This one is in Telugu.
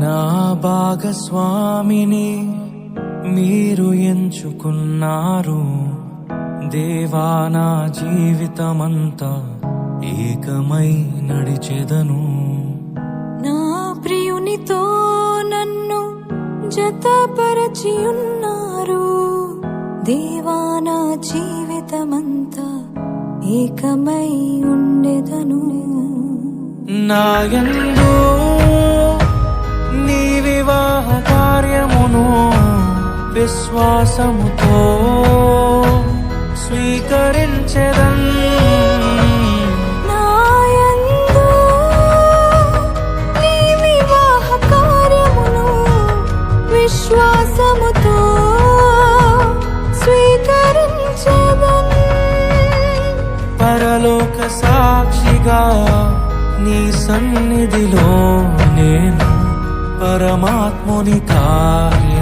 నా భాగస్వామిని మీరు ఎంచుకున్నారు దేవా, నా జీవితమంతా ఏకమై నడిచెదను. నా ప్రియునితో నన్ను జతపరచి ఉన్నారు దేవా, నా జీవితమంతా ఏకమై ఉండెదను. నాయందు నీ వివాహ కార్యమును విశ్వాసముతో స్వీకరించెదన్. నాయందు నీ వివాహ కార్యమును విశ్వాసముతో స్వీకరించెదన్. పరలోక సాక్షిగా నీ సన్నిధిలో నేను పరమాత్ముని కార్య